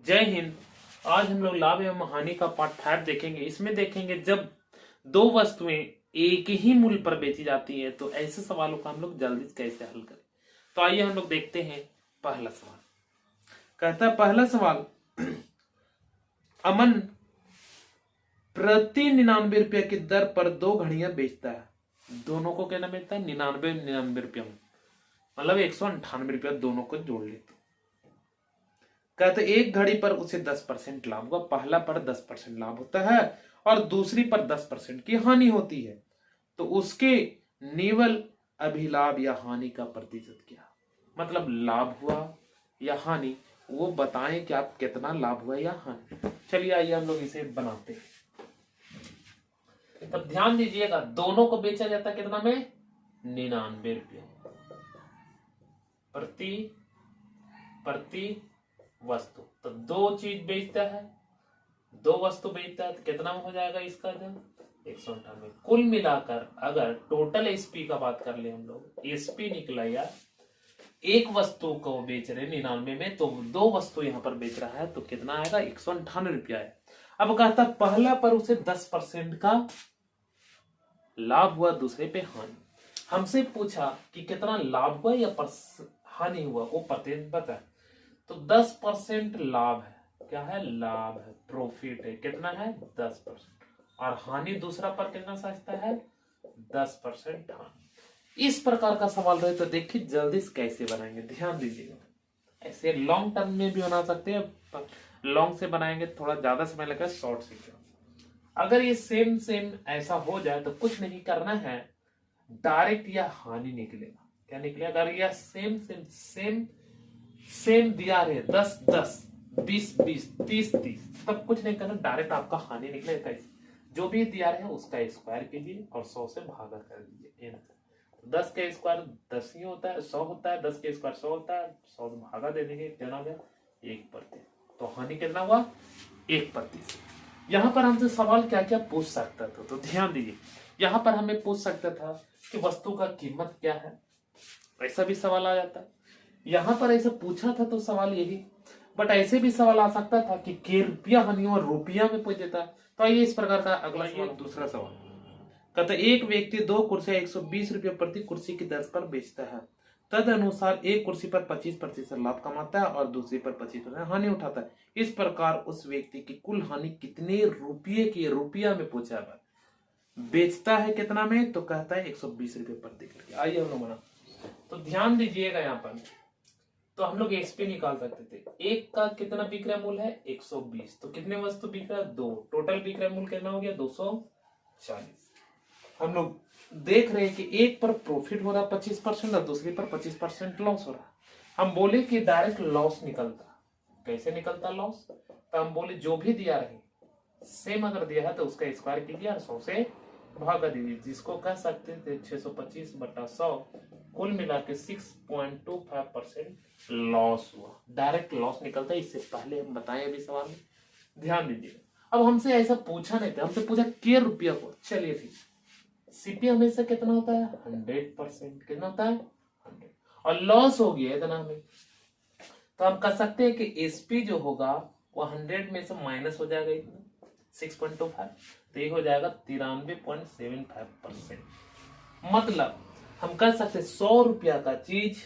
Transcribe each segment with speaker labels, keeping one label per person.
Speaker 1: जय हिंद। आज हम लोग लाभ एवं हानि का पार्ट 5 देखेंगे। इसमें देखेंगे जब दो वस्तुएं एक ही मूल्य पर बेची जाती है तो ऐसे सवालों का हम लोग जल्दी से कैसे हल करें। तो आइए हम लोग देखते हैं पहला सवाल। कहता है पहला सवाल, अमन प्रति 99 रुपये की दर पर दो घड़ियां बेचता है। दोनों को कितना बेचता है? 99 रुपया में, मतलब 198 रुपया दोनों को जोड़ लेते। कहते एक घड़ी पर उसे 10% लाभ हुआ। पहला पर 10% लाभ होता है और दूसरी पर 10% की हानि होती है, तो उसके निवल अभिलाभ या हानि का प्रतिशत क्या? मतलब लाभ हुआ या हानि, वो बताएं कि आप कितना लाभ हुआ या हानि। चलिए आइए हम लोग इसे बनाते हैं। तब ध्यान दीजिएगा, दोनों को बेचा जाता है कितना में? 99 रुपये प्रति प्रति वस्तु। तो दो चीज बेचता है, दो वस्तु बेचता है तो कितना में हो जाएगा इसका जब 198। कुल मिलाकर अगर टोटल एसपी का बात कर ले हम लोग, एसपी निकला यार, एक वस्तु को बेच रहे 99 में, तो दो वस्तु यहां पर बेच रहा है तो कितना आएगा? 198 रुपया है। अब कहता पहला पर उसे 10% का लाभ हुआ, दूसरे पे हानि। हमसे पूछा कि कितना लाभ हुआ या हानि हुआ, वो प्रतिशत बता। तो 10% लाभ है, क्या है? लाभ है, प्रॉफिट है। कितना है? 10%। और हानि दूसरा पर कितना साझता है? 10% हानि। इस प्रकार का सवाल रहे तो देखिए जल्दी से कैसे बनाएंगे, ध्यान दीजिएगा। ऐसे लॉन्ग टर्म में भी बना सकते हैं, लॉन्ग से बनाएंगे थोड़ा ज्यादा समय लगेगा, शॉर्ट से। अगर ये सेम सेम ऐसा हो जाए तो कुछ नहीं करना है, डायरेक्ट या हानि निकलेगा। क्या निकलेगा? अगर यह सेम सेम सेम सेम दिया रहे 10 10 20 20 30 30, तब कुछ नहीं करना, डायरेक्ट आपका हानि निकलेगा। कैसे? जो भी दिया रहे उसका स्क्वायर कीजिए और 100 से भागा कर दीजिए। 10 का स्क्वायर 10 ही होता है, 100 होता है, 10 का स्क्वायर 100 होता है, 100 से भागा दे देंगे, कितना हो गया? 1%। तो हानि कितना हुआ? 1%। यहां पर हमसे सवाल क्या क्या पूछ सकता था, तो ध्यान दीजिए। यहां पर हमें पूछ सकता था कि वस्तु का कीमत क्या है, ऐसा भी सवाल आ जाता है। यहां पर ऐसा पूछा था तो सवाल यही, बट ऐसे भी सवाल आ सकता था कि रुपया हानि और रुपया में पूछ देता। तो आइए इस प्रकार का अगला सवाल, दूसरा सवाल। कहता एक व्यक्ति दो कुर्सियां 120 रुपये प्रति कुर्सी की दर पर बेचता है। तद अनुसार एक कुर्सी पर 25% लाभ कमाता है और दूसरी पर 25% हानि उठाता है। इस प्रकार उस व्यक्ति की कुल हानि कितने रुपये की? रुपया में पूछा है। बेचता है कितना में? तो कहता है 120 रुपये प्रति करके। आइए हम लोग बना, तो ध्यान दीजिएगा यहाँ पर। तो हम लोग एसपी निकाल सकते थे। एक का कितना विक्रय मूल्य है? 120। तो कितने वस्तु बिक रहा है? दो। टोटल विक्रय मूल्य कितना हो गया? 240। हम लोग देख रहे हैं कि एक पर प्रॉफिट हो रहा 25% और दूसरी पर 25% लॉस हो रहा है। हम बोले कि डायरेक्ट लॉस निकलता। कैसे निकलता लॉस? तो हम बोले जो भी दिया रहे सेम अगर दिया है तो उसका स्क्वायर कीजिए और 100 से भागा दीजिए, जिसको कह सकते थे 625/100। कुल मिला के 6.25% लॉस हुआ। डायरेक्ट लॉस निकलता है, इससे पहले हम बताएं अभी सवाल में, ध्यान दीजिए। अब हमसे ऐसा पूछा नहीं था, हमसे पूछा के रुपया को। चलिए ठीक, सीपी हमेशा कितना होता है? 100%। कितना होता है? 100। और लॉस हो गया इतना हमें, तो हम कह सकते हैं कि एसपी जो होगा वो 100 में से माइनस हो जाएगा इतना 6.25, तो ये हो जाएगा 93.75%। मतलब हम कह सकते 100 रुपया का चीज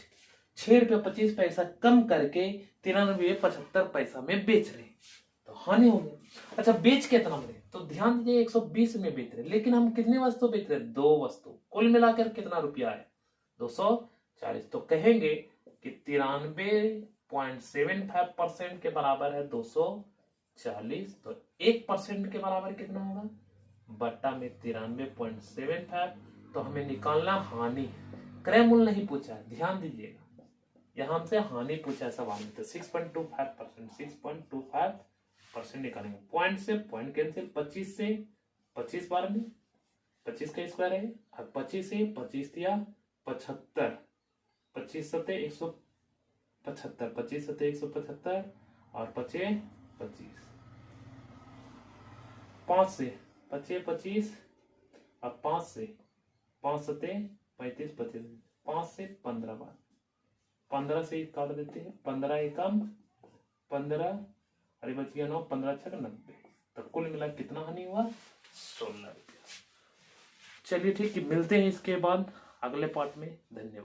Speaker 1: 6 रुपया 25 पैसा कम करके 93.75 में बेच रहे, तो हानि हो गई। अच्छा बेच कितना में? तो ध्यान दीजिए 120 में बेच रहे, लेकिन हम कितनी वस्तु बेच रहे? दो वस्तु। कुल मिलाकर कितना रुपया है? 240। तो कहेंगे कि 93.75% के बराबर है 240। तो 1% के बराबर कितना होगा? बट्टा में 93.75। तो हमें निकालना हानि, क्रय मूल्य नहीं पूछा है, ध्यान दीजिएगा। यहां हमसे हानि पूछा है सवाल में, तो 6.25%, 6.25% निकालेंगे। पॉइंट से पॉइंट कैंसिल, 25 से 25 बार में 25 का स्क्वायर है, और 25 से 25 दिया 75, 25 सते 175, 25 सते 175 और 25 25, 5 से 25 25 और 5 से 5 सते 35 25, 5 से 15 बार, 15 से काट देते हैं, 15 एकम 15 अरे बच गया 9, 15 छक 90, तो कुल मिला कितना हानि हुआ? 16 रुपया। चलिए ठीक है, मिलते हैं इसके बाद अगले पार्ट में। धन्यवाद।